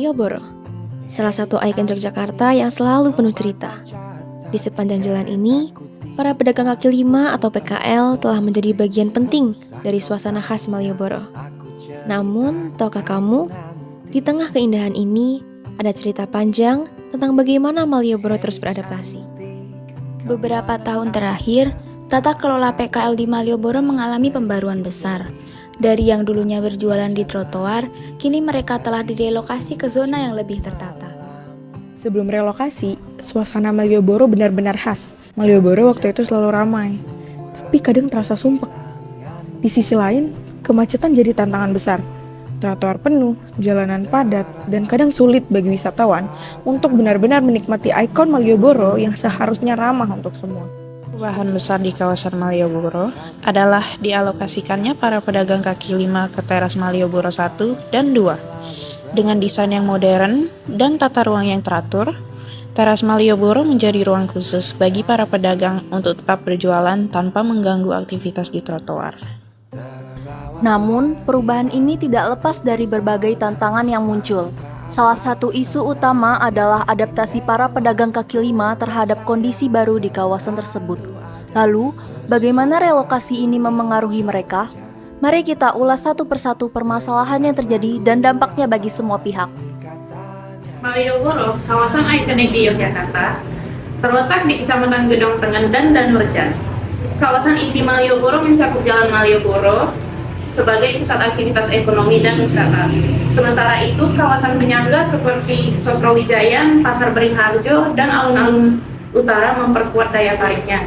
Malioboro, salah satu ikon Yogyakarta yang selalu penuh cerita. Di sepanjang jalan ini, para pedagang kaki lima atau PKL telah menjadi bagian penting dari suasana khas Malioboro. Namun, tahukah kamu, di tengah keindahan ini, ada cerita panjang tentang bagaimana Malioboro terus beradaptasi. Beberapa tahun terakhir, tata kelola PKL di Malioboro mengalami pembaruan besar. Dari yang dulunya berjualan di trotoar, kini mereka telah direlokasi ke zona yang lebih tertata. Sebelum relokasi, suasana Malioboro benar-benar khas. Malioboro waktu itu selalu ramai, tapi kadang terasa sumpek. Di sisi lain, kemacetan jadi tantangan besar. Trotoar penuh, jalanan padat, dan kadang sulit bagi wisatawan untuk benar-benar menikmati ikon Malioboro yang seharusnya ramah untuk semua. Perubahan besar di kawasan Malioboro adalah dialokasikannya para pedagang kaki lima ke teras Malioboro 1 dan 2. Dengan desain yang modern dan tata ruang yang teratur, teras Malioboro menjadi ruang khusus bagi para pedagang untuk tetap berjualan tanpa mengganggu aktivitas di trotoar. Namun, perubahan ini tidak lepas dari berbagai tantangan yang muncul. Salah satu isu utama adalah adaptasi para pedagang kaki lima terhadap kondisi baru di kawasan tersebut. Lalu, bagaimana relokasi ini memengaruhi mereka? Mari kita ulas satu persatu permasalahan yang terjadi dan dampaknya bagi semua pihak. Malioboro, kawasan ikonik di Yogyakarta, terletak di Kecamatan Gedong Tengen dan Danurjan. Kawasan inti Malioboro mencakup Jalan Malioboro sebagai pusat aktivitas ekonomi dan wisata. Sementara itu, kawasan penyangga seperti Sosrawijayan, Pasar Beringharjo, dan alun-alun utara memperkuat daya tariknya.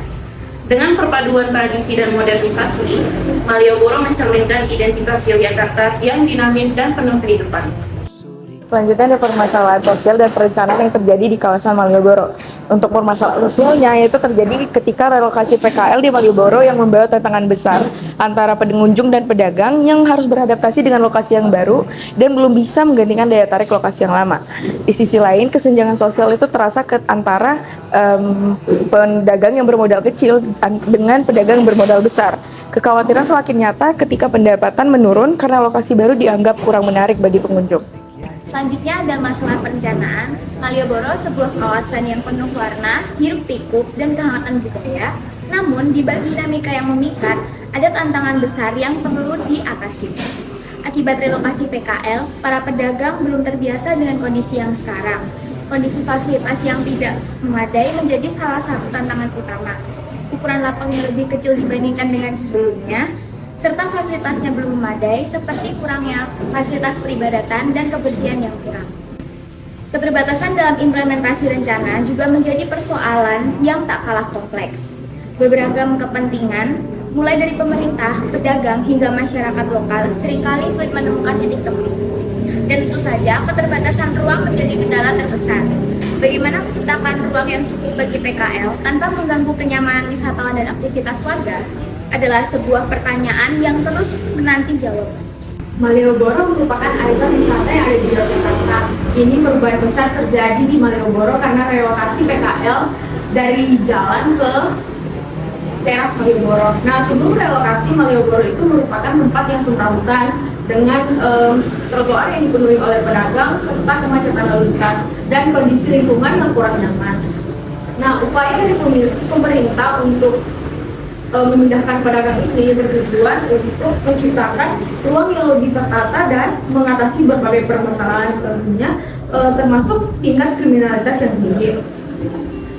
Dengan perpaduan tradisi dan modernisasi, Malioboro mencerminkan identitas Yogyakarta yang dinamis dan penuh kehidupan. Selanjutnya ada permasalahan sosial dan perencanaan yang terjadi di kawasan Malioboro. Untuk permasalahan sosialnya, yaitu terjadi ketika relokasi PKL di Malioboro yang membawa tantangan besar antara pengunjung dan pedagang yang harus beradaptasi dengan lokasi yang baru dan belum bisa menggantikan daya tarik lokasi yang lama. Di sisi lain, kesenjangan sosial itu terasa antara pedagang yang bermodal kecil dengan pedagang bermodal besar. Kekhawatiran semakin nyata ketika pendapatan menurun karena lokasi baru dianggap kurang menarik bagi pengunjung. Selanjutnya ada masalah perencanaan. Malioboro sebuah kawasan yang penuh warna, hiruk-pikuk, dan kehangatan budaya. Namun, di balik dinamika yang memikat, ada tantangan besar yang perlu diatasi. Akibat relokasi PKL, para pedagang belum terbiasa dengan kondisi yang sekarang. Kondisi fasilitas yang tidak memadai menjadi salah satu tantangan utama. Ukuran lapang yang lebih kecil dibandingkan dengan sebelumnya, serta fasilitasnya belum memadai seperti kurangnya fasilitas peribadatan dan kebersihan yang kurang. Keterbatasan dalam implementasi rencana juga menjadi persoalan yang tak kalah kompleks. Beragam kepentingan, mulai dari pemerintah, pedagang, hingga masyarakat lokal, seringkali sulit menemukan titik temu. Dan tentu saja, keterbatasan ruang menjadi kendala terbesar. Bagaimana menciptakan ruang yang cukup bagi PKL tanpa mengganggu kenyamanan wisatawan dan aktivitas warga adalah sebuah pertanyaan yang terus menanti jawaban. Malioboro merupakan ikon wisata yang ada di Yogyakarta. Ini perubahan besar terjadi di Malioboro karena relokasi PKL dari jalan ke teras Malioboro. Nah, sebelum relokasi, Malioboro itu merupakan tempat yang semrawutan dengan trotoar yang dipenuhi oleh pedagang serta kemacetan lalu lintas dan kondisi lingkungan yang kurang nyaman. Nah, upaya dari pemerintah untuk memindahkan pedagang ini bertujuan untuk menciptakan ruang yang lebih tertata dan mengatasi berbagai permasalahan tentunya termasuk tingkat kriminalitas yang tinggi.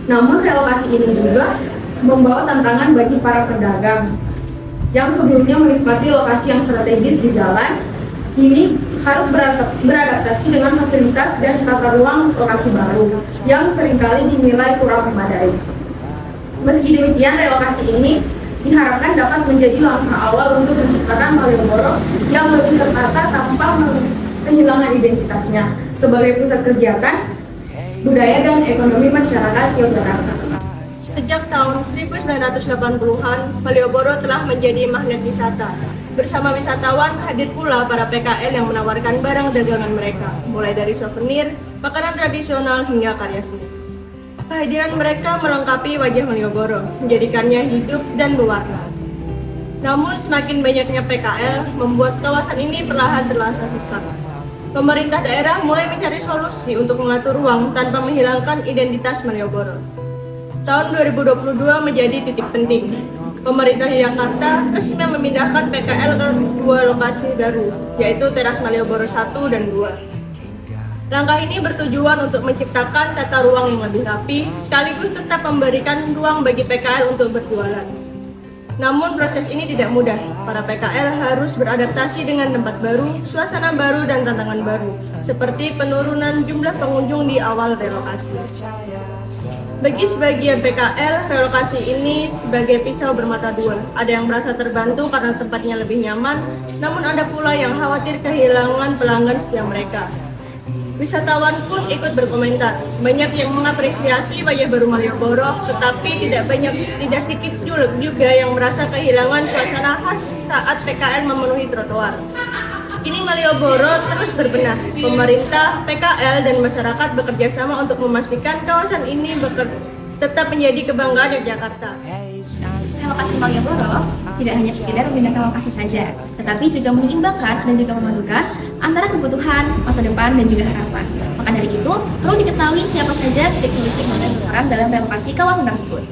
Namun relokasi ini juga membawa tantangan bagi para pedagang yang sebelumnya menikmati lokasi yang strategis di jalan, ini harus beradaptasi dengan fasilitas dan tata ruang lokasi baru yang seringkali dinilai kurang memadai. Meski demikian, relokasi ini diharapkan dapat menjadi langkah awal untuk menciptakan Malioboro yang lebih tertata tanpa kehilangan identitasnya sebagai pusat kegiatan, budaya, dan ekonomi masyarakat Yogyakarta. Sejak tahun 1980-an, Malioboro telah menjadi magnet wisata. Bersama wisatawan, hadir pula para PKL yang menawarkan barang dagangan mereka, mulai dari souvenir, makanan tradisional, hingga karya seni. Kehadiran mereka melengkapi wajah Malioboro, menjadikannya hidup dan berwarna. Namun semakin banyaknya PKL membuat kawasan ini perlahan terasa sesak. Pemerintah daerah mulai mencari solusi untuk mengatur ruang tanpa menghilangkan identitas Malioboro. Tahun 2022 menjadi titik penting. Pemerintah Jakarta resmi memindahkan PKL ke dua lokasi baru, yaitu Teras Malioboro 1 dan 2. Langkah ini bertujuan untuk menciptakan tata ruang yang lebih rapi, sekaligus tetap memberikan ruang bagi PKL untuk berjualan. Namun proses ini tidak mudah. Para PKL harus beradaptasi dengan tempat baru, suasana baru, dan tantangan baru, seperti penurunan jumlah pengunjung di awal relokasi. Bagi sebagian PKL, relokasi ini sebagai pisau bermata dua. Ada yang merasa terbantu karena tempatnya lebih nyaman, namun ada pula yang khawatir kehilangan pelanggan setia mereka. Wisatawan pun ikut berkomentar. Banyak yang mengapresiasi wajah baru Malioboro, tetapi tidak sedikit juga yang merasa kehilangan suasana khas saat PKL memenuhi trotoar. Kini Malioboro terus berbenah. Pemerintah, PKL, dan masyarakat bekerja sama untuk memastikan kawasan ini tetap menjadi kebanggaan Yogyakarta. Relokasi Malioboro tidak hanya sekedar memindahkan lokasi saja, tetapi juga menyeimbangkan dan juga memadukan antara kebutuhan, masa depan, dan juga harapan. Maka dari itu, perlu diketahui siapa saja stakeholder yang berperan dalam relokasi kawasan tersebut.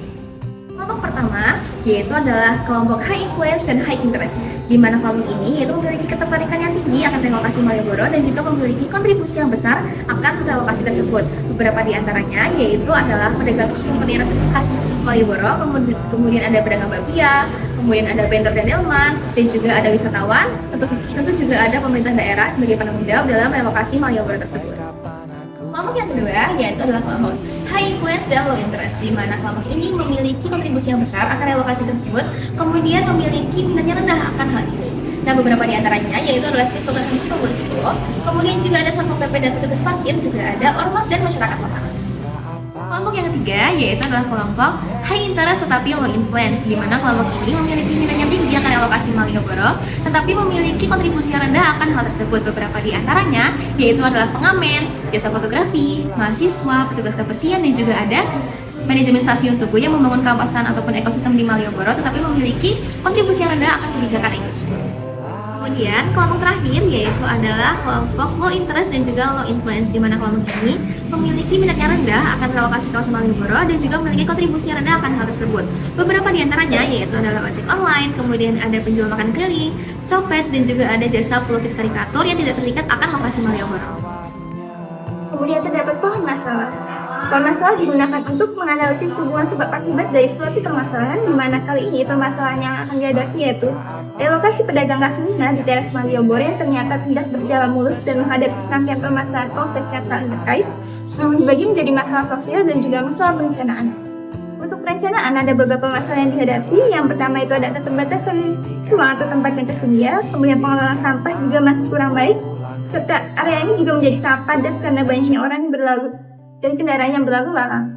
Kelompok pertama yaitu adalah kelompok high influence dan high interest, di mana kelompok ini yaitu memiliki ketertarikan yang tinggi akan relokasi Malioboro dan juga memiliki kontribusi yang besar akan relokasi tersebut. Beberapa di antaranya yaitu adalah pedagang souvenir khas Malioboro, kemudian ada pedagang bakpia, kemudian ada vendor dan delman, dan juga ada wisatawan. Tentu juga ada pemerintah daerah sebagai penanggung jawab dalam relokasi Malioboro tersebut. Kelompok yang kedua yaitu adalah kelompok high influence dan low interest, di mana kelompok ini memiliki kontribusi yang besar akan relokasi tersebut, kemudian memiliki minatnya rendah akan hal ini. Nah, beberapa di antaranya yaitu adalah siswa dan pemuda sekolah, kemudian juga ada satpol pp dan petugas parkir, juga ada ormas dan masyarakat lokal. Kelompok yang ketiga yaitu adalah kelompok high interest tetapi low influence, di mana kelompok ini memiliki minat yang tinggi akan relokasi Malioboro, tetapi memiliki kontribusi yang rendah akan hal tersebut. Beberapa di antaranya yaitu adalah pengamen, jasa fotografi, mahasiswa, petugas kebersihan, dan juga ada manajemen stasiun tugu yang membangun kawasan ataupun ekosistem di Malioboro, tetapi memiliki kontribusi yang rendah akan kebijakan ini. Kemudian kelompok terakhir yaitu adalah kelompok low interest dan juga low influence, di mana kelompok ini memiliki minatnya rendah akan relokasi kawasan Malioboro dan juga memiliki kontribusi yang rendah akan hal tersebut. Beberapa di antaranya yaitu adalah ojek online, kemudian ada penjual makan keliling, copet, dan juga ada jasa pelukis karikatur yang tidak terikat akan lokasi Malioboro. Kemudian terdapat pohon masalah. Pohon masalah digunakan untuk menganalisis hubungan sebab akibat dari suatu permasalahan, di mana kali ini permasalahan yang akan dihadapi yaitu relokasi pedagang kaki lima di Teras Malioboro yang ternyata tidak berjalan mulus dan menghadapi serangkaian permasalahan kompleks yang saling terkait, namun dibagi menjadi masalah sosial dan juga masalah perencanaan. Untuk perencanaan ada beberapa masalah yang dihadapi. Yang pertama itu ada keterbatasan ruang atau tempat yang tersedia, kemudian pengelolaan sampah juga masih kurang baik, serta area ini juga menjadi sangat padat karena banyaknya orang yang berlalu dan kendaraan yang berlalu lalang.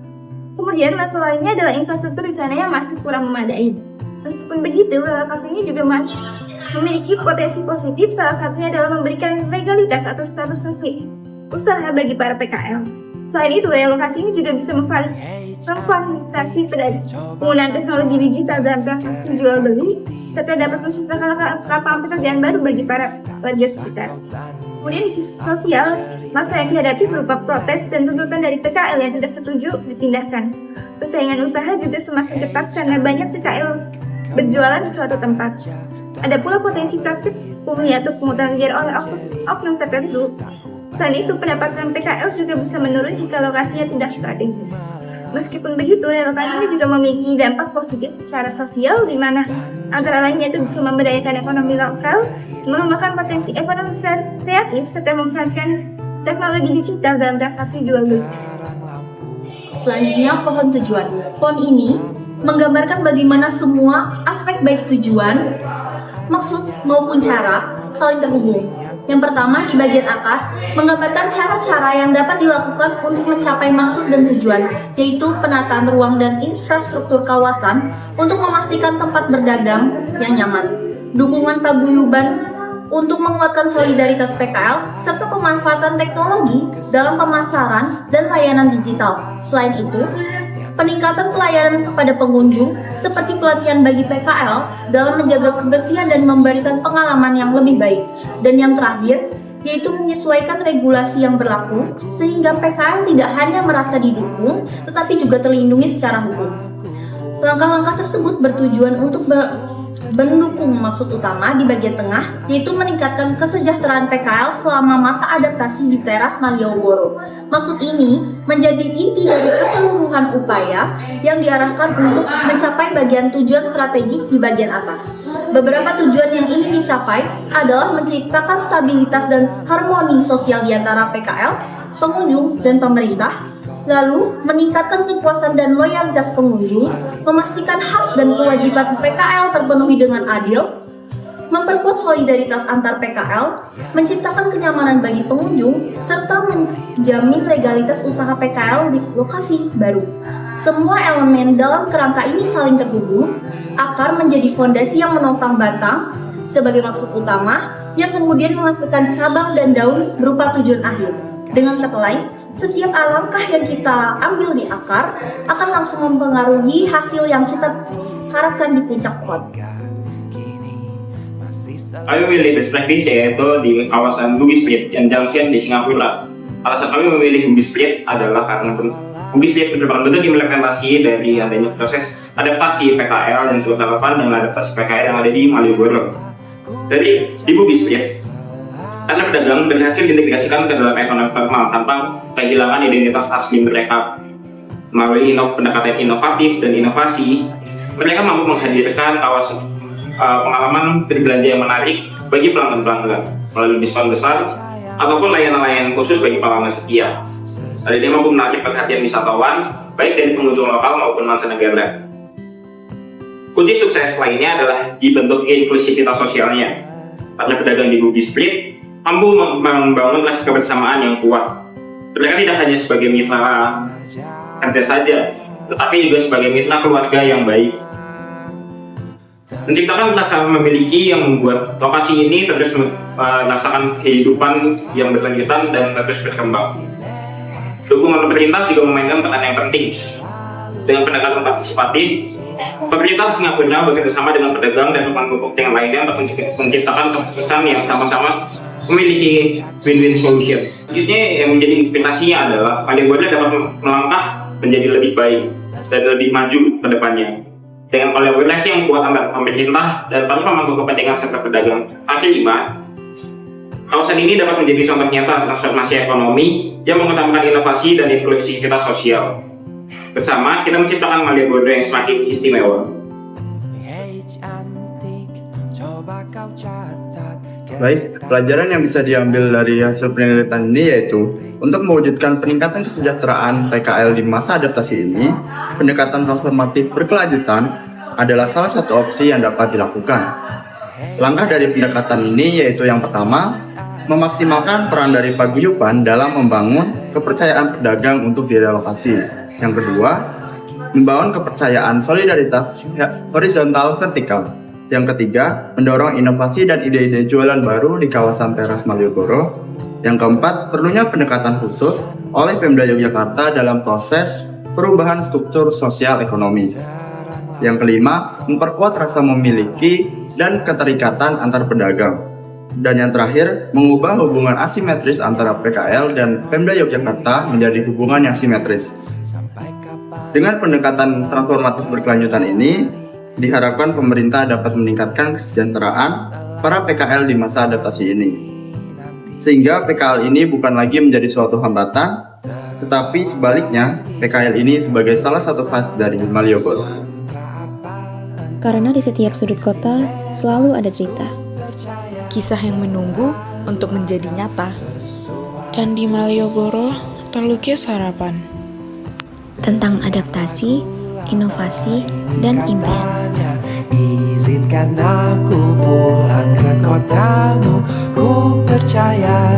Kemudian masalah lainnya adalah infrastruktur di sana yang masih kurang memadai. Meskipun begitu, relokasi ini juga memiliki potensi positif, salah satunya adalah memberikan legalitas atau status resmi usaha bagi para PKL. Selain itu, relokasi ini juga bisa memfasilitasi penggunaan teknologi digital dalam transaksi jual beli, serta dapat menciptakan lapangan pekerjaan baru bagi para warga sekitar. Kemudian di sisi sosial, masa yang dihadapi berupa protes dan tuntutan dari PKL yang tidak setuju ditindahkan. Persaingan usaha juga semakin ketat karena banyak PKL berjualan di suatu tempat. Ada pula potensi praktik pungli atau pungutan liar oleh oknum tertentu. Selain itu, pendapatan PKL juga bisa menurun jika lokasinya tidak strategis. Meskipun begitu, relokasi ini juga memiliki dampak positif secara sosial, di mana antara lainnya itu bisa memberdayakan ekonomi lokal, mengembangkan potensi ekonomi kreatif, serta memanfaatkan teknologi digital dalam transaksi jual beli. Selanjutnya, pohon tujuan. Pohon ini menggambarkan bagaimana semua aspek baik tujuan, maksud maupun cara saling terhubung. Yang pertama, di bagian akar, menggambarkan cara-cara yang dapat dilakukan untuk mencapai maksud dan tujuan, yaitu penataan ruang dan infrastruktur kawasan untuk memastikan tempat berdagang yang nyaman, dukungan paguyuban untuk menguatkan solidaritas PKL, serta pemanfaatan teknologi dalam pemasaran dan layanan digital. Selain itu, peningkatan pelayanan kepada pengunjung seperti pelatihan bagi PKL dalam menjaga kebersihan dan memberikan pengalaman yang lebih baik. Dan yang terakhir, yaitu menyesuaikan regulasi yang berlaku sehingga PKL tidak hanya merasa didukung, tetapi juga terlindungi secara hukum. Langkah-langkah tersebut bertujuan untuk mendukung maksud utama di bagian tengah, yaitu meningkatkan kesejahteraan PKL selama masa adaptasi di teras Malioboro. Maksud ini menjadi inti dari keseluruhan upaya yang diarahkan untuk mencapai bagian tujuan strategis di bagian atas. Beberapa tujuan yang ingin dicapai adalah menciptakan stabilitas dan harmoni sosial di antara PKL, pengunjung, dan pemerintah, lalu meningkatkan kepuasan dan loyalitas pengunjung, memastikan hak dan kewajiban PKL terpenuhi dengan adil, memperkuat solidaritas antar PKL, menciptakan kenyamanan bagi pengunjung, serta menjamin legalitas usaha PKL di lokasi baru. Semua elemen dalam kerangka ini saling terhubung, akar menjadi fondasi yang menopang batang sebagai maksud utama, yang kemudian menghasilkan cabang dan daun berupa tujuan akhir. Dengan kata lain, setiap langkah yang kita ambil di akar akan langsung mempengaruhi hasil yang kita harapkan di puncak pohon. Kami memilih best practice yaitu di kawasan Bugis Split yang junction di Singapura. Alasan kami memilih Bugis Split adalah karena Bugis Split merupakan bentuk implementasi dari adanya proses adaptasi PKL dan berhadapan dengan adaptasi PKL yang ada di Malioboro. Jadi di Bugis Split, karena pedagang berhasil diintegrasikan ke dalam ekonomi formal tanpa kehilangan identitas asli mereka. Melalui pendekatan inovatif dan inovasi, mereka mampu menghadirkan pengalaman berbelanja yang menarik bagi pelanggan-pelanggan melalui diskon besar ataupun layanan-layanan khusus bagi pelanggan setia. Hal ini mampu menarik perhatian wisatawan baik dari pengunjung lokal maupun mancanegara. Kunci sukses lainnya adalah dibentuk inklusivitas sosialnya. Karena pedagang di Bugis Split mampu membangun rasa kebersamaan yang kuat. Mereka tidak hanya sebagai mitra kerja saja, tetapi juga sebagai mitra keluarga yang baik. Menciptakan rasa memiliki yang membuat lokasi ini terus merasakan kehidupan yang berlanjutan dan terus berkembang. Dukungan pemerintah juga memainkan peran yang penting. Dengan pendekatan partisipatif, pemerintah Singapura bekerjasama dengan pedagang dan pemangku kepentingan lainnya untuk menciptakan keputusan yang sama-sama memiliki win-win solution. Selanjutnya yang menjadi inspirasinya adalah Malioboro dapat melangkah menjadi lebih baik dan lebih maju ke depannya. Dengan kolaborasi yang kuat antara pemerintah dan para pemangku kepentingan serta pedagang kaki lima, kawasan ini dapat menjadi contoh nyata transformasi ekonomi yang mengutamakan inovasi dan inklusivitas sosial. Bersama, kita menciptakan Malioboro yang semakin istimewa. Baik, pelajaran yang bisa diambil dari hasil penelitian ini yaitu untuk mewujudkan peningkatan kesejahteraan PKL di masa adaptasi ini, pendekatan transformatif berkelanjutan adalah salah satu opsi yang dapat dilakukan. Langkah dari pendekatan ini yaitu yang pertama, memaksimalkan peran dari paguyuban dalam membangun kepercayaan pedagang untuk direlokasi. Yang kedua, membangun kepercayaan solidaritas horizontal vertikal. Yang ketiga, mendorong inovasi dan ide-ide jualan baru di kawasan teras Malioboro. Yang keempat, perlunya pendekatan khusus oleh Pemda Yogyakarta dalam proses perubahan struktur sosial ekonomi. Yang kelima, memperkuat rasa memiliki dan keterikatan antar pedagang. Dan yang terakhir, mengubah hubungan asimetris antara PKL dan Pemda Yogyakarta menjadi hubungan yang simetris. Dengan pendekatan transformatif berkelanjutan ini, diharapkan pemerintah dapat meningkatkan kesejahteraan para PKL di masa adaptasi ini. Sehingga PKL ini bukan lagi menjadi suatu hambatan, tetapi sebaliknya PKL ini sebagai salah satu khas dari Malioboro. Karena di setiap sudut kota selalu ada cerita. Kisah yang menunggu untuk menjadi nyata. Dan di Malioboro terlukis harapan. Tentang adaptasi, inovasi, dan impian. Izinkan aku pulang ke kotamu, ku percaya